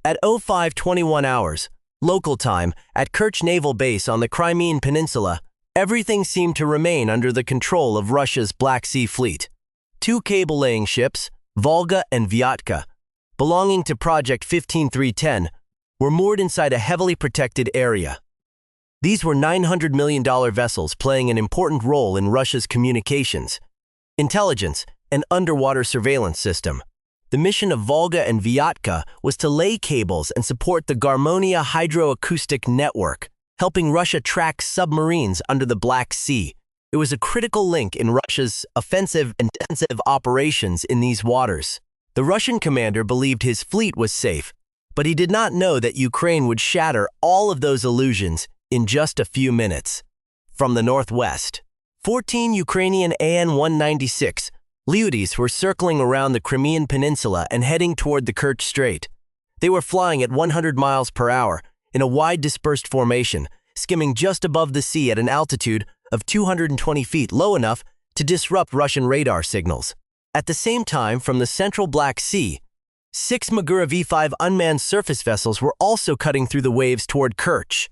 At 05:21 hours, local time, at Kerch Naval Base on the Crimean Peninsula, everything seemed to remain under the control of Russia's Black Sea Fleet. Two cable-laying ships, Volga and Vyatka, belonging to Project 15310, were moored inside a heavily protected area. These were $900 million vessels playing an important role in Russia's communications, intelligence, and underwater surveillance system. The mission of Volga and Vyatka was to lay cables and support the Garmonia hydroacoustic network, helping Russia track submarines under the Black Sea. It was a critical link in Russia's offensive and defensive operations in these waters. The Russian commander believed his fleet was safe, but he did not know that Ukraine would shatter all of those illusions in just a few minutes. From the northwest, 14 Ukrainian AN-196 Lyutiys were circling around the Crimean Peninsula and heading toward the Kerch Strait. They were flying at 100 miles per hour in a wide dispersed formation, skimming just above the sea at an altitude of 220 feet, low enough to disrupt Russian radar signals. At the same time, from the central Black Sea, 6 Magura V5 unmanned surface vessels were also cutting through the waves toward Kerch.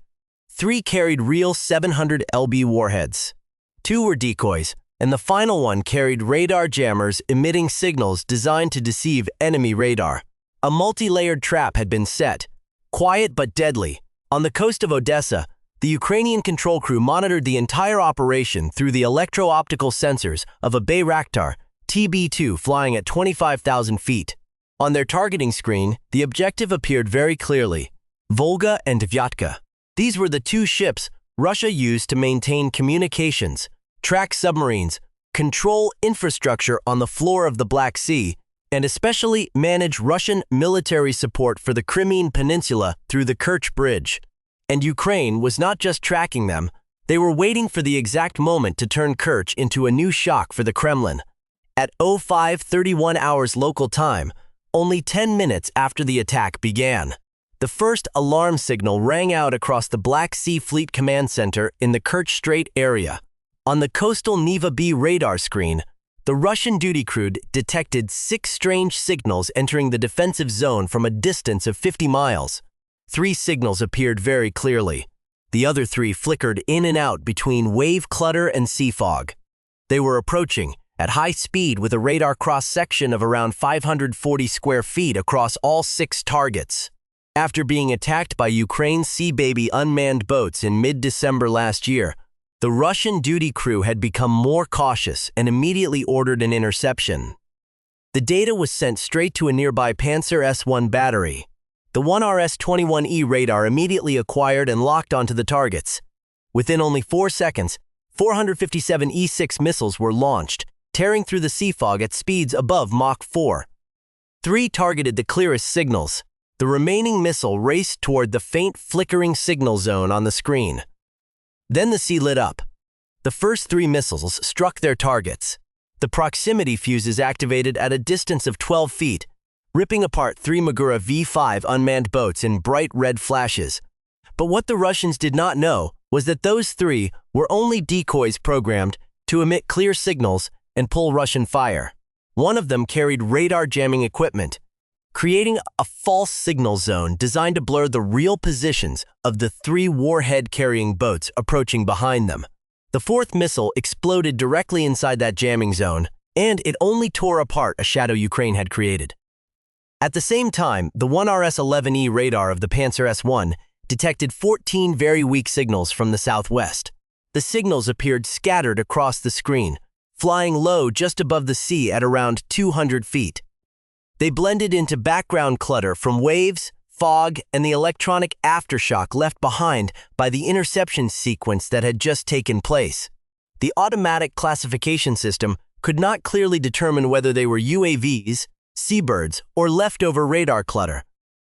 3 carried real 700 lb warheads. 2 were decoys, and the final one carried radar jammers emitting signals designed to deceive enemy radar. A multi-layered trap had been set, quiet but deadly. On the coast of Odessa, the Ukrainian control crew monitored the entire operation through the electro-optical sensors of a Bayraktar TB2 flying at 25,000 feet. On their targeting screen, the objective appeared very clearly: Volga and Vyatka. These were the 2 ships Russia used to maintain communications, track submarines, control infrastructure on the floor of the Black Sea, and especially manage Russian military support for the Crimean Peninsula through the Kerch Bridge. And Ukraine was not just tracking them, they were waiting for the exact moment to turn Kerch into a new shock for the Kremlin. At 05:31 hours local time, only 10 minutes after the attack began, the first alarm signal rang out across the Black Sea Fleet Command Center in the Kerch Strait area. On the coastal Neva B radar screen, the Russian duty crew detected 6 strange signals entering the defensive zone from a distance of 50 miles. 3 signals appeared very clearly. The other 3 flickered in and out between wave clutter and sea fog. They were approaching at high speed with a radar cross-section of around 540 square feet across all 6 targets. After being attacked by Ukraine's Sea Baby unmanned boats in mid-December last year, the Russian duty crew had become more cautious and immediately ordered an interception. The data was sent straight to a nearby Pantsir-S1 battery. The 1RS-21E radar immediately acquired and locked onto the targets. Within only 4 seconds, 457 E-6 missiles were launched, tearing through the sea fog at speeds above Mach 4. 3 targeted the clearest signals. The remaining missile raced toward the faint flickering signal zone on the screen. Then the sea lit up. The first 3 missiles struck their targets. The proximity fuses activated at a distance of 12 feet, ripping apart 3 Magura V5 unmanned boats in bright red flashes. But what the Russians did not know was that those 3 were only decoys programmed to emit clear signals and pull Russian fire. One of them carried radar jamming equipment, creating a false signal zone designed to blur the real positions of the 3 warhead-carrying boats approaching behind them. The 4th missile exploded directly inside that jamming zone, and it only tore apart a shadow Ukraine had created. At the same time, the 1RS-11E radar of the Pantsir-S1 detected 14 very weak signals from the southwest. The signals appeared scattered across the screen, flying low just above the sea at around 200 feet. They blended into background clutter from waves, fog, and the electronic aftershock left behind by the interception sequence that had just taken place. The automatic classification system could not clearly determine whether they were UAVs, seabirds, or leftover radar clutter.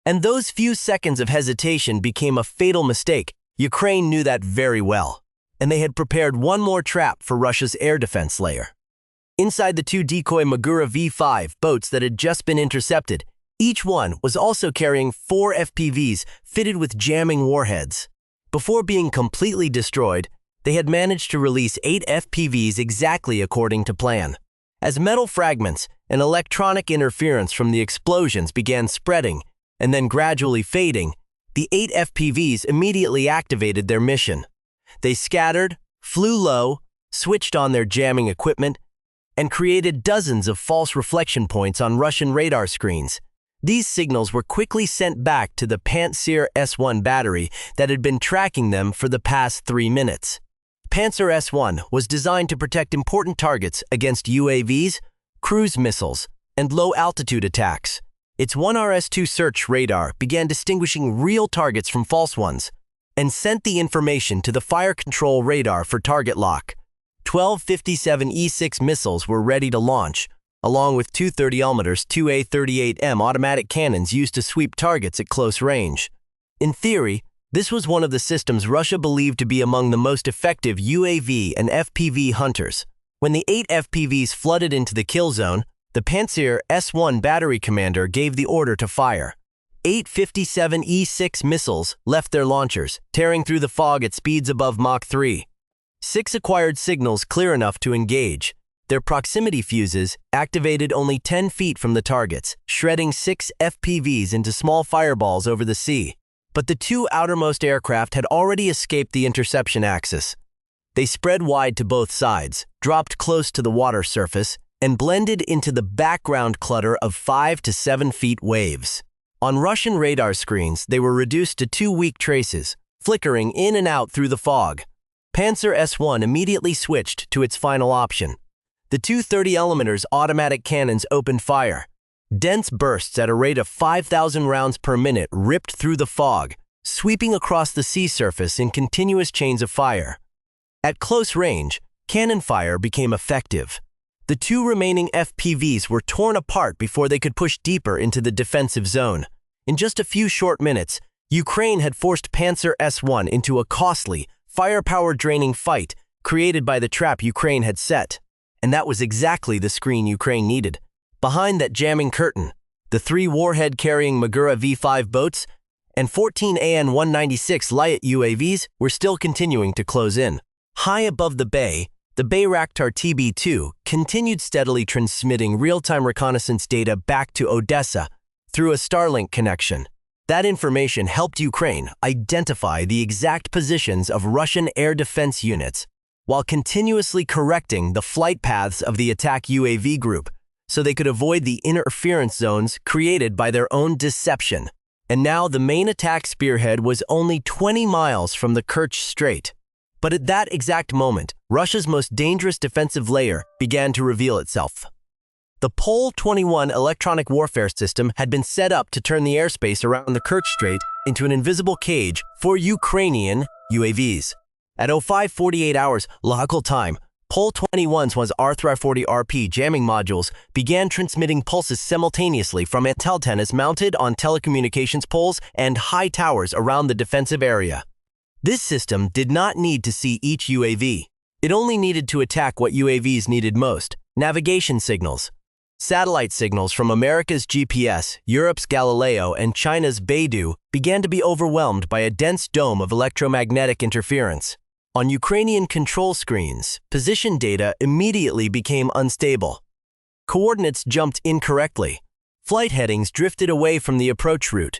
And those few seconds of hesitation became a fatal mistake. Ukraine knew that very well, and they had prepared one more trap for Russia's air defense layer. Inside the 2 decoy Magura V5 boats that had just been intercepted, each one was also carrying 4 FPVs fitted with jamming warheads. Before being completely destroyed, they had managed to release 8 FPVs exactly according to plan. As metal fragments and electronic interference from the explosions began spreading, and then gradually fading, the 8 FPVs immediately activated their mission. They scattered, flew low, switched on their jamming equipment, and created dozens of false reflection points on Russian radar screens. These signals were quickly sent back to the Pantsir-S1 battery that had been tracking them for the past 3 minutes. Pantsir-S1 was designed to protect important targets against UAVs, cruise missiles, and low-altitude attacks. Its 1RS-2 search radar began distinguishing real targets from false ones and sent the information to the fire control radar for target lock. 12 57E6 missiles were ready to launch, along with 2 30mm 2A38M automatic cannons used to sweep targets at close range. In theory, this was one of the systems Russia believed to be among the most effective UAV and FPV hunters. When the 8 FPVs flooded into the kill zone, the Pantsir-S1 battery commander gave the order to fire. 8 57E6 missiles left their launchers, tearing through the fog at speeds above Mach 3. 6 acquired signals clear enough to engage. Their proximity fuses activated only 10 feet from the targets, shredding 6 FPVs into small fireballs over the sea. But the 2 outermost aircraft had already escaped the interception axis. They spread wide to both sides, dropped close to the water surface, and blended into the background clutter of 5 to 7 feet waves. On Russian radar screens, they were reduced to 2 weak traces, flickering in and out through the fog. Pantsir-S1 immediately switched to its final option. The 2 30mm automatic cannons opened fire. Dense bursts at a rate of 5,000 rounds per minute ripped through the fog, sweeping across the sea surface in continuous chains of fire. At close range, cannon fire became effective. The 2 remaining FPVs were torn apart before they could push deeper into the defensive zone. In just a few short minutes, Ukraine had forced Pantsir-S1 into a costly, firepower-draining fight created by the trap Ukraine had set. And that was exactly the screen Ukraine needed. Behind that jamming curtain, the 3 warhead-carrying Magura V5 boats and 14 AN-196 Lyutiy UAVs were still continuing to close in. High above the Bayraktar TB2 continued steadily transmitting real-time reconnaissance data back to Odessa through a Starlink connection. That information helped Ukraine identify the exact positions of Russian air defense units while continuously correcting the flight paths of the attack UAV group so they could avoid the interference zones created by their own deception. And now the main attack spearhead was only 20 miles from the Kerch Strait. But at that exact moment, Russia's most dangerous defensive layer began to reveal itself. The Pol-21 electronic warfare system had been set up to turn the airspace around the Kerch Strait into an invisible cage for Ukrainian UAVs. At 05:48 hours local time, Pol-21's R-340RP jamming modules began transmitting pulses simultaneously from antennas mounted on telecommunications poles and high towers around the defensive area. This system did not need to see each UAV. It only needed to attack what UAVs needed most: navigation signals. Satellite signals from America's GPS, Europe's Galileo, and China's Beidou began to be overwhelmed by a dense dome of electromagnetic interference. On Ukrainian control screens, position data immediately became unstable. Coordinates jumped incorrectly. Flight headings drifted away from the approach route.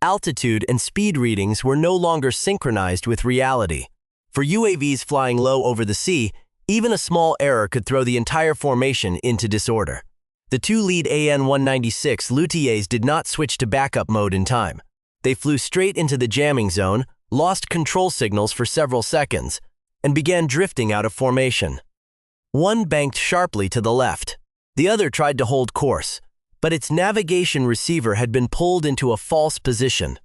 Altitude and speed readings were no longer synchronized with reality. For UAVs flying low over the sea, even a small error could throw the entire formation into disorder. The 2 lead AN-196 Lyutiys did not switch to backup mode in time. They flew straight into the jamming zone, lost control signals for several seconds, and began drifting out of formation. One banked sharply to the left. The other tried to hold course, but its navigation receiver had been pulled into a false position.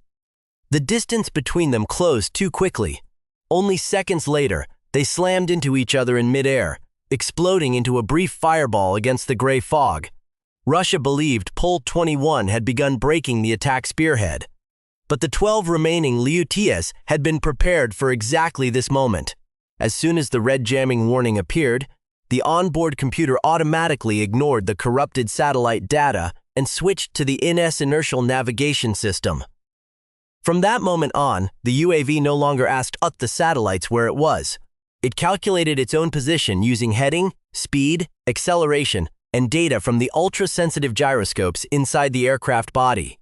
The distance between them closed too quickly. Only seconds later, they slammed into each other in midair, exploding into a brief fireball against the gray fog. Russia believed Pol-21 had begun breaking the attack spearhead. But the 12 remaining Lyutiys had been prepared for exactly this moment. As soon as the red jamming warning appeared, the onboard computer automatically ignored the corrupted satellite data and switched to the inertial navigation system. From that moment on, the UAV no longer asked the satellites where it was. It calculated its own position using heading, speed, acceleration, and data from the ultra-sensitive gyroscopes inside the aircraft body.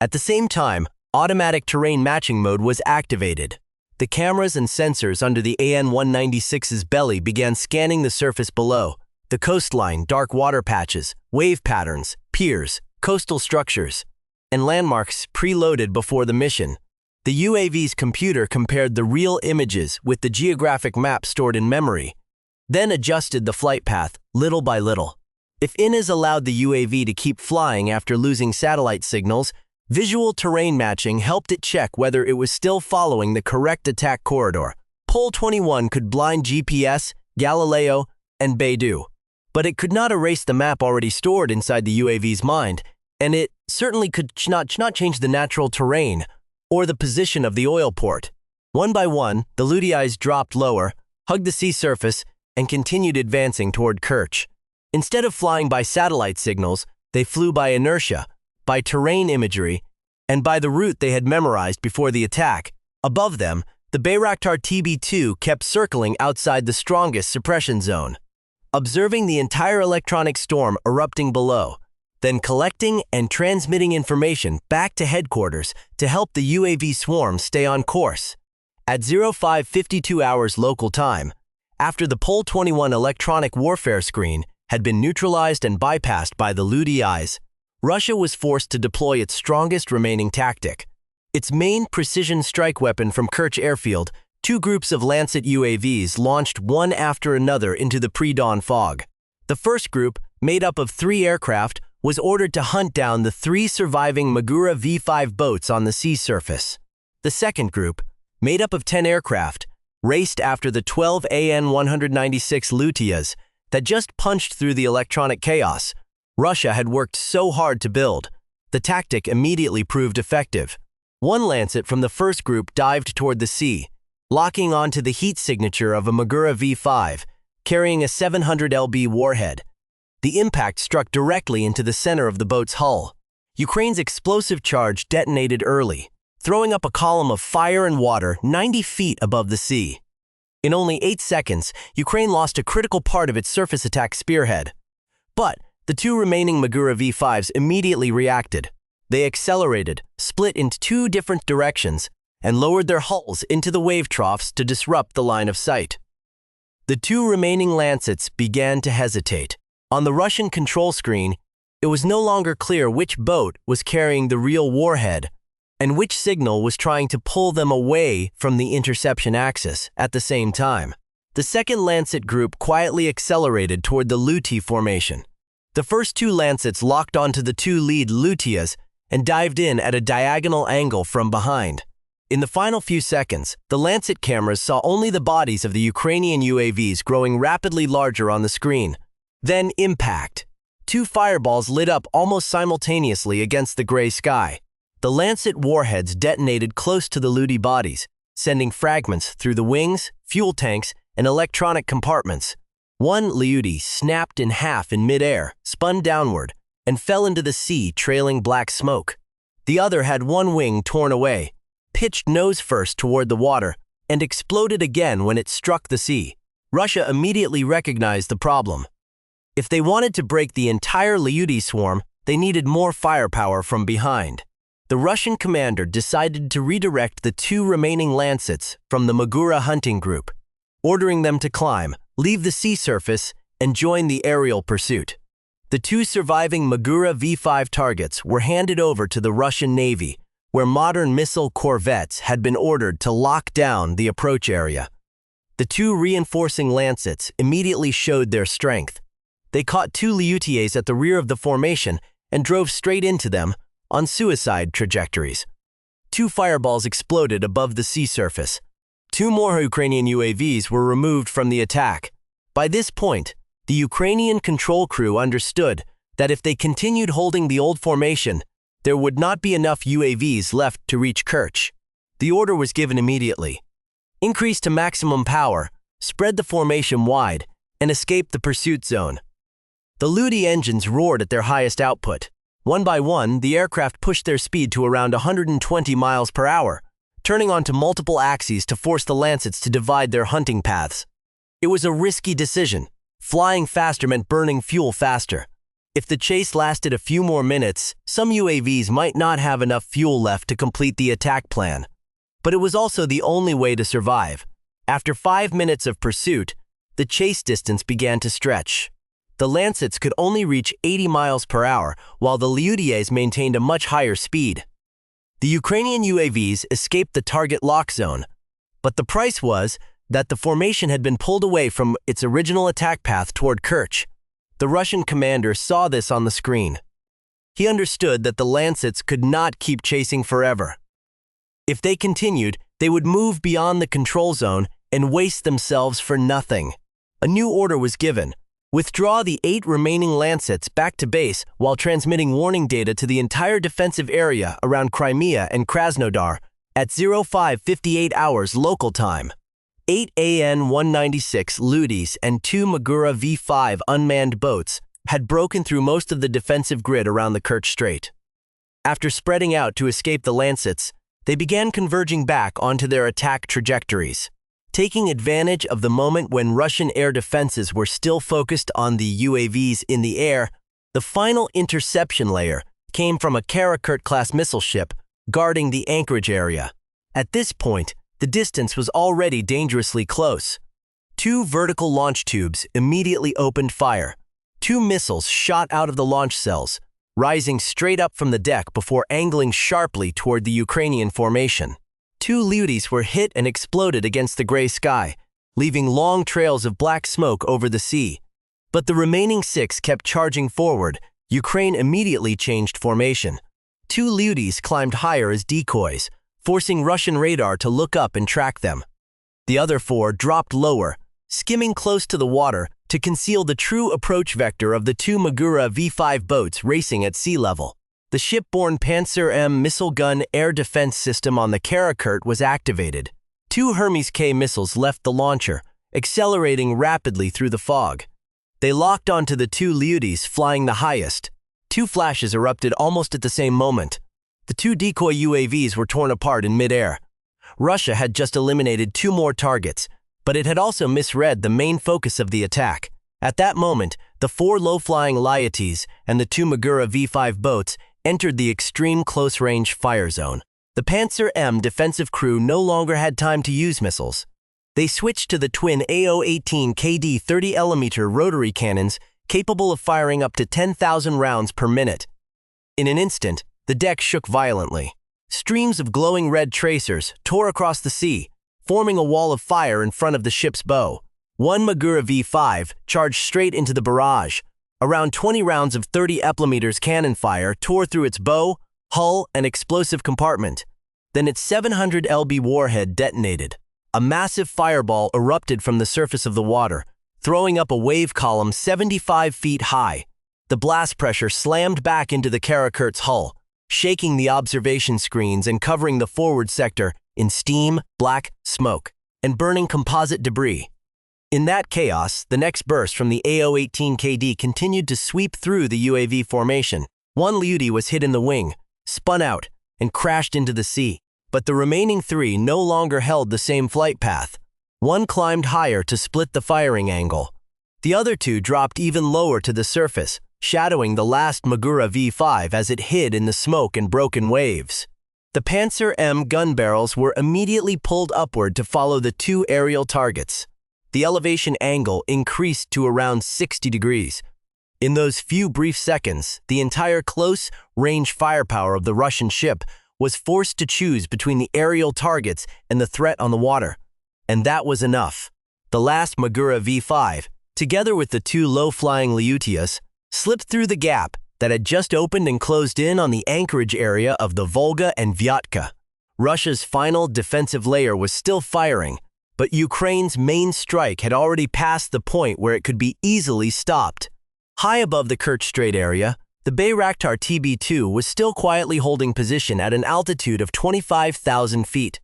At the same time, automatic terrain matching mode was activated. The cameras and sensors under the AN-196's belly began scanning the surface below, the coastline, dark water patches, wave patterns, piers, coastal structures, and landmarks preloaded before the mission. The UAV's computer compared the real images with the geographic map stored in memory, then adjusted the flight path little by little. If INAS allowed the UAV to keep flying after losing satellite signals, visual terrain matching helped it check whether it was still following the correct attack corridor. Pole 21 could blind GPS, Galileo, and Beidou, but it could not erase the map already stored inside the UAV's mind, and it certainly could not change the natural terrain or the position of the oil port. One by one, the Lyutiys dropped lower, hugged the sea surface, and continued advancing toward Kerch. Instead of flying by satellite signals, they flew by inertia, by terrain imagery, and by the route they had memorized before the attack. Above them, the Bayraktar TB2 kept circling outside the strongest suppression zone, observing the entire electronic storm erupting below, then collecting and transmitting information back to headquarters to help the UAV swarm stay on course. At 05:52 hours local time, after the Pole 21 electronic warfare screen had been neutralized and bypassed by the Lyutiys, Russia was forced to deploy its strongest remaining tactic. Its main precision strike weapon from Kerch airfield, two groups of Lancet UAVs launched one after another into the pre-dawn fog. The first group, made up of 3 aircraft, was ordered to hunt down the 3 surviving Magura V5 boats on the sea surface. The second group, made up of 10 aircraft, raced after the 12 AN-196 Lyutiys that just punched through the electronic chaos Russia had worked so hard to build. The tactic immediately proved effective. One Lancet from the first group dived toward the sea, locking onto the heat signature of a Magura V5, carrying a 700 lb warhead. The impact struck directly into the center of the boat's hull. Ukraine's explosive charge detonated early, throwing up a column of fire and water 90 feet above the sea. In only 8 seconds, Ukraine lost a critical part of its surface attack spearhead. But the 2 remaining Magura V5s immediately reacted. They accelerated, split into 2 different directions, and lowered their hulls into the wave troughs to disrupt the line of sight. The 2 remaining Lancets began to hesitate. On the Russian control screen, it was no longer clear which boat was carrying the real warhead and which signal was trying to pull them away from the interception axis at the same time. The second Lancet group quietly accelerated toward the Lyutiy formation. The first 2 Lancets locked onto the 2 lead Lyutiys and dived in at a diagonal angle from behind. In the final few seconds, the Lancet cameras saw only the bodies of the Ukrainian UAVs growing rapidly larger on the screen. Then impact. 2 fireballs lit up almost simultaneously against the gray sky. The Lancet warheads detonated close to the Lyutiy bodies, sending fragments through the wings, fuel tanks, and electronic compartments. One Lyutiy snapped in half in midair, spun downward, and fell into the sea trailing black smoke. The other had one wing torn away, pitched nose first toward the water, and exploded again when it struck the sea. Russia immediately recognized the problem. If they wanted to break the entire Lyutiy swarm, they needed more firepower from behind. The Russian commander decided to redirect the 2 remaining Lancets from the Magura hunting group, ordering them to climb, leave the sea surface, and join the aerial pursuit. The 2 surviving Magura V5 targets were handed over to the Russian Navy, where modern missile corvettes had been ordered to lock down the approach area. The 2 reinforcing Lancets immediately showed their strength. They caught 2 Lyutiys at the rear of the formation and drove straight into them on suicide trajectories. 2 fireballs exploded above the sea surface. 2 more Ukrainian UAVs were removed from the attack. By this point, the Ukrainian control crew understood that if they continued holding the old formation, there would not be enough UAVs left to reach Kerch. The order was given immediately. Increase to maximum power, spread the formation wide, and escape the pursuit zone. The Lyutiy engines roared at their highest output. One by one, the aircraft pushed their speed to around 120 miles per hour, turning onto multiple axes to force the Lancets to divide their hunting paths. It was a risky decision. Flying faster meant burning fuel faster. If the chase lasted a few more minutes, some UAVs might not have enough fuel left to complete the attack plan. But it was also the only way to survive. After 5 minutes of pursuit, the chase distance began to stretch. The Lancets could only reach 80 miles per hour, while the Lyutiys maintained a much higher speed. The Ukrainian UAVs escaped the target lock zone, but the price was that the formation had been pulled away from its original attack path toward Kerch. The Russian commander saw this on the screen. He understood that the Lancets could not keep chasing forever. If they continued, they would move beyond the control zone and waste themselves for nothing. A new order was given: withdraw the 8 remaining Lancets back to base while transmitting warning data to the entire defensive area around Crimea and Krasnodar at 05:58 hours local time. 8 AN-196 Lyutiys and 2 Magura V5 unmanned boats had broken through most of the defensive grid around the Kerch Strait. After spreading out to escape the Lancets, they began converging back onto their attack trajectories. Taking advantage of the moment when Russian air defenses were still focused on the UAVs in the air, the final interception layer came from a Kerch-class missile ship guarding the anchorage area. At this point, the distance was already dangerously close. 2 vertical launch tubes immediately opened fire. 2 missiles shot out of the launch cells, rising straight up from the deck before angling sharply toward the Ukrainian formation. 2 Lyutiys were hit and exploded against the gray sky, leaving long trails of black smoke over the sea. But the remaining 6 kept charging forward. Ukraine immediately changed formation. 2 Lyutiys climbed higher as decoys, forcing Russian radar to look up and track them. The other 4 dropped lower, skimming close to the water to conceal the true approach vector of the 2 Magura V5 boats racing at sea level. The ship-borne Pantsir-S1 missile gun air defense system on the Kerch was activated. 2 Hermes K missiles left the launcher, accelerating rapidly through the fog. They locked onto the 2 Lyutiys flying the highest. 2 flashes erupted almost at the same moment. The 2 decoy UAVs were torn apart in midair. Russia had just eliminated 2 more targets, but it had also misread the main focus of the attack. At that moment, the 4 low-flying Lyutiys and the 2 Magura V5 boats entered the extreme close-range fire zone. The Pantsir-S1 defensive crew no longer had time to use missiles. They switched to the twin AO-18 KD 30mm rotary cannons capable of firing up to 10,000 rounds per minute. In an instant, the deck shook violently. Streams of glowing red tracers tore across the sea, forming a wall of fire in front of the ship's bow. 1 Magura V5 charged straight into the barrage. Around 20 rounds of 30mm cannon fire tore through its bow, hull, and explosive compartment. Then its 700 lb warhead detonated. A massive fireball erupted from the surface of the water, throwing up a wave column 75 feet high. The blast pressure slammed back into the Kerch's hull, shaking the observation screens and covering the forward sector in steam, black smoke, and burning composite debris. In that chaos, the next burst from the AO-18 KD continued to sweep through the UAV formation. 1 Lyutiy was hit in the wing, spun out, and crashed into the sea. But the remaining 3 no longer held the same flight path. 1 climbed higher to split the firing angle. The other 2 dropped even lower to the surface, shadowing the last Magura V5 as it hid in the smoke and broken waves. The Pantsir-S1 gun barrels were immediately pulled upward to follow the 2 aerial targets. The elevation angle increased to around 60 degrees. In those few brief seconds, the entire close-range firepower of the Russian ship was forced to choose between the aerial targets and the threat on the water. And that was enough. The last Magura V5, together with the 2 low-flying Lyutiys, slipped through the gap that had just opened and closed in on the anchorage area of the Volga and Vyatka. Russia's final defensive layer was still firing, but Ukraine's main strike had already passed the point where it could be easily stopped. High above the Kerch Strait area, the Bayraktar TB2 was still quietly holding position at an altitude of 25,000 feet.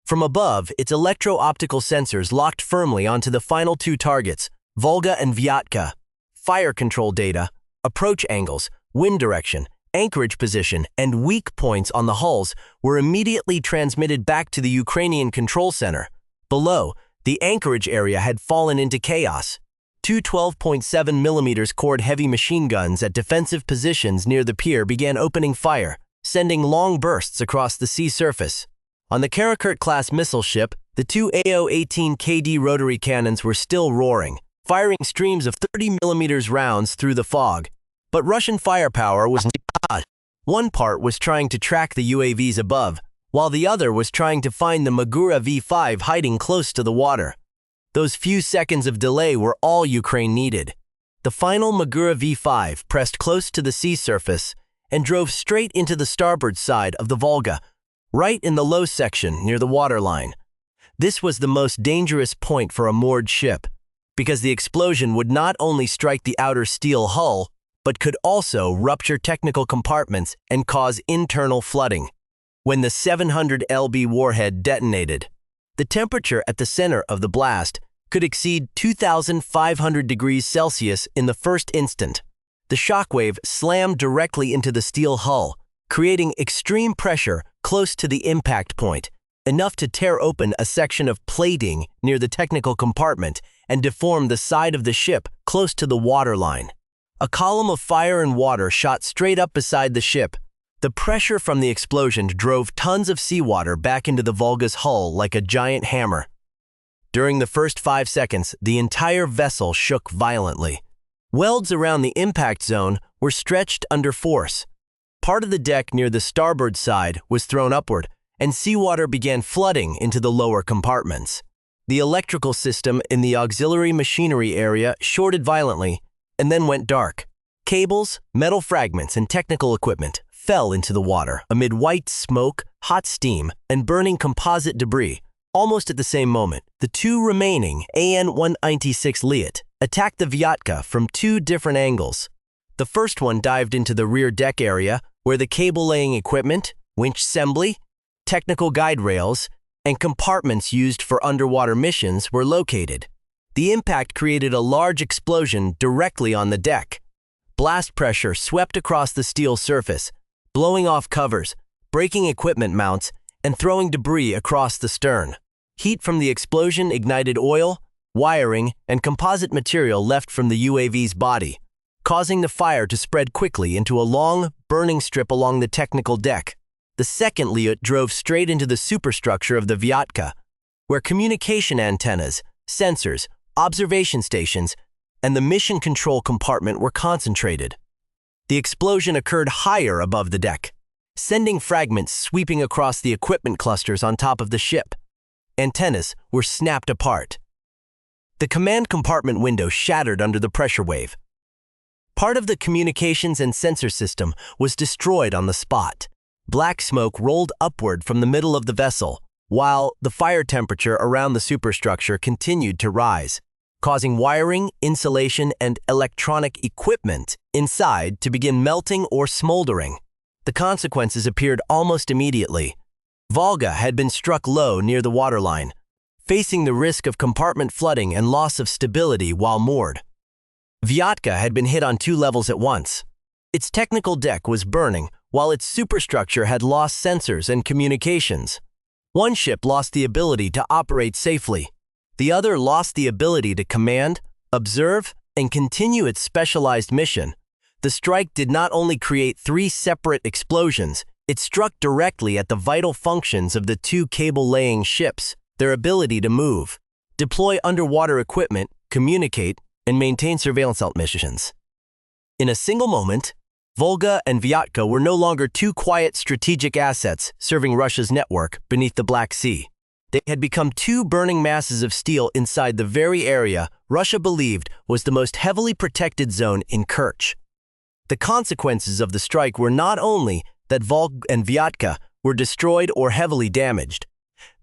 From above, its electro-optical sensors locked firmly onto the final 2 targets, Volga and Vyatka. Fire control data, approach angles, wind direction, anchorage position, and weak points on the hulls were immediately transmitted back to the Ukrainian control center. Below, the anchorage area had fallen into chaos. Two 12.7mm cord heavy machine guns at defensive positions near the pier began opening fire, sending long bursts across the sea surface. On the Kerch-class missile ship, the two AO-18KD rotary cannons were still roaring, firing streams of 30mm rounds through the fog. But Russian firepower was not. One part was trying to track the UAVs above, while the other was trying to find the Magura V5 hiding close to the water. Those few seconds of delay were all Ukraine needed. The final Magura V5 pressed close to the sea surface and drove straight into the starboard side of the Volga, right in the low section near the waterline. This was the most dangerous point for a moored ship, because the explosion would not only strike the outer steel hull, but could also rupture technical compartments and cause internal flooding. When the 700 lb warhead detonated, the temperature at the center of the blast could exceed 2,500 degrees Celsius in the first instant. The shockwave slammed directly into the steel hull, creating extreme pressure close to the impact point, enough to tear open a section of plating near the technical compartment and deform the side of the ship close to the waterline. A column of fire and water shot straight up beside the ship. The pressure from the explosion drove tons of seawater back into the Volga's hull like a giant hammer. During the first 5 seconds, the entire vessel shook violently. Welds around the impact zone were stretched under force. Part of the deck near the starboard side was thrown upward, and seawater began flooding into the lower compartments. The electrical system in the auxiliary machinery area shorted violently and then went dark. Cables, metal fragments, and technical equipment fell into the water amid white smoke, hot steam, and burning composite debris. Almost at the same moment, the two remaining AN-196 Lyutiy attacked the Vyatka from two different angles. The first one dived into the rear deck area where the cable-laying equipment, winch assembly, technical guide rails, and compartments used for underwater missions were located. The impact created a large explosion directly on the deck. Blast pressure swept across the steel surface, blowing off covers, breaking equipment mounts, and throwing debris across the stern. Heat from the explosion ignited oil, wiring, and composite material left from the UAV's body, causing the fire to spread quickly into a long, burning strip along the technical deck. The second Lyutiy drove straight into the superstructure of the Vyatka, where communication antennas, sensors, observation stations, and the mission control compartment were concentrated. The explosion occurred higher above the deck, sending fragments sweeping across the equipment clusters on top of the ship. Antennas were snapped apart. The command compartment window shattered under the pressure wave. Part of the communications and sensor system was destroyed on the spot. Black smoke rolled upward from the middle of the vessel, while the fire temperature around the superstructure continued to rise, causing wiring, insulation, and electronic equipment inside to begin melting or smoldering. The consequences appeared almost immediately. Volga had been struck low near the waterline, facing the risk of compartment flooding and loss of stability while moored. Vyatka had been hit on two levels at once. Its technical deck was burning, while its superstructure had lost sensors and communications. One ship lost the ability to operate safely. The other lost the ability to command, observe, and continue its specialized mission. The strike did not only create 3 separate explosions, it struck directly at the vital functions of the two cable-laying ships, their ability to move, deploy underwater equipment, communicate, and maintain surveillance missions. In a single moment, Volga and Vyatka were no longer two quiet strategic assets serving Russia's network beneath the Black Sea. They had become two burning masses of steel inside the very area Russia believed was the most heavily protected zone in Kerch. The consequences of the strike were not only that Volga and Vyatka were destroyed or heavily damaged.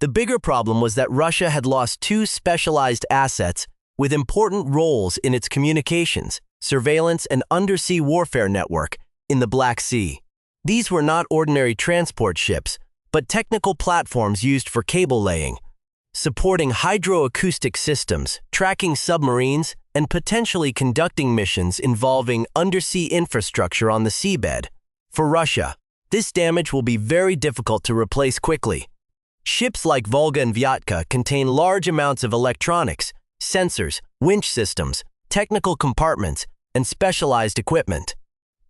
The bigger problem was that Russia had lost two specialized assets with important roles in its communications, surveillance, and undersea warfare network in the Black Sea. These were not ordinary transport ships, but technical platforms used for cable laying, supporting hydroacoustic systems, tracking submarines, and potentially conducting missions involving undersea infrastructure on the seabed. For Russia, this damage will be very difficult to replace quickly. Ships like Volga and Vyatka contain large amounts of electronics, sensors, winch systems, technical compartments, and specialized equipment.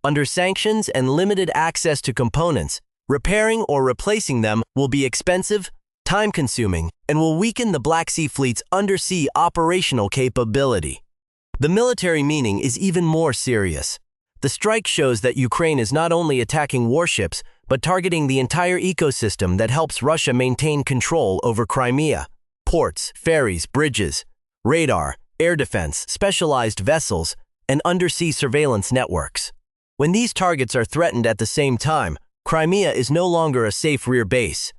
Under sanctions and limited access to components, repairing or replacing them will be expensive, time-consuming, and will weaken the Black Sea Fleet's undersea operational capability. The military meaning is even more serious. The strike shows that Ukraine is not only attacking warships, but targeting the entire ecosystem that helps Russia maintain control over Crimea. Ports, ferries, bridges, radar, air defense, specialized vessels, and undersea surveillance networks. When these targets are threatened at the same time, Crimea is no longer a safe rear base.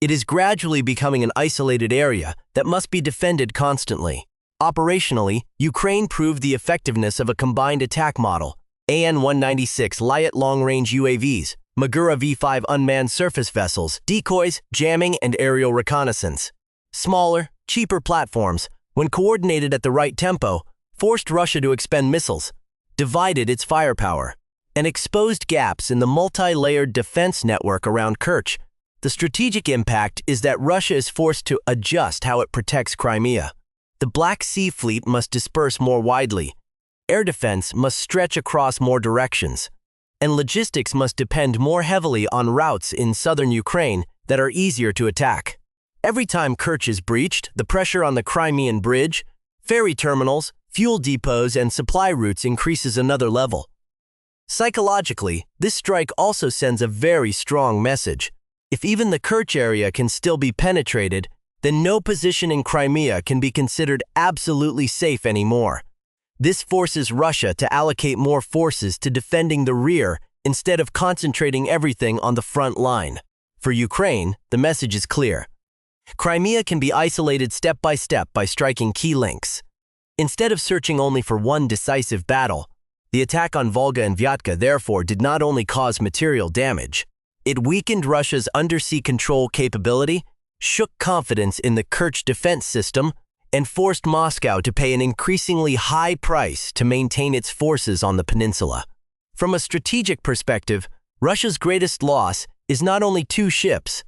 It is gradually becoming an isolated area that must be defended constantly. Operationally, Ukraine proved the effectiveness of a combined attack model: AN-196 Lyutiy long-range UAVs, Magura V5 unmanned surface vessels, decoys, jamming, and aerial reconnaissance. Smaller, cheaper platforms, when coordinated at the right tempo, forced Russia to expend missiles, divided its firepower, and exposed gaps in the multi-layered defense network around Kerch. The strategic impact is that Russia is forced to adjust how it protects Crimea. The Black Sea Fleet must disperse more widely, air defense must stretch across more directions, and logistics must depend more heavily on routes in southern Ukraine that are easier to attack. Every time Kerch is breached, the pressure on the Crimean bridge, ferry terminals, fuel depots, and supply routes increases another level. Psychologically, this strike also sends a very strong message. If even the Kerch area can still be penetrated, then no position in Crimea can be considered absolutely safe anymore. This forces Russia to allocate more forces to defending the rear instead of concentrating everything on the front line. For Ukraine, the message is clear. Crimea can be isolated step by striking key links. Instead of searching only for one decisive battle, the attack on Volga and Vyatka therefore did not only cause material damage. It weakened Russia's undersea control capability, shook confidence in the Kerch defense system, and forced Moscow to pay an increasingly high price to maintain its forces on the peninsula. From a strategic perspective, Russia's greatest loss is not only 2 ships.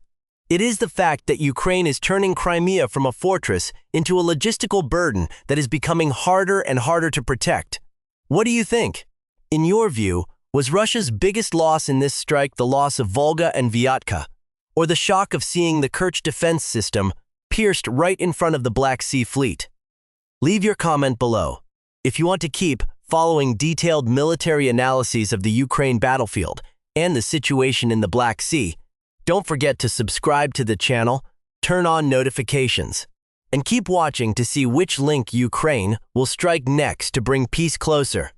It is the fact that Ukraine is turning Crimea from a fortress into a logistical burden that is becoming harder and harder to protect. What do you think? In your view, was Russia's biggest loss in this strike the loss of Volga and Vyatka, or the shock of seeing the Kerch defense system pierced right in front of the Black Sea Fleet? Leave your comment below. If you want to keep following detailed military analyses of the Ukraine battlefield and the situation in the Black Sea, don't forget to subscribe to the channel, turn on notifications, and keep watching to see which link Ukraine will strike next to bring peace closer.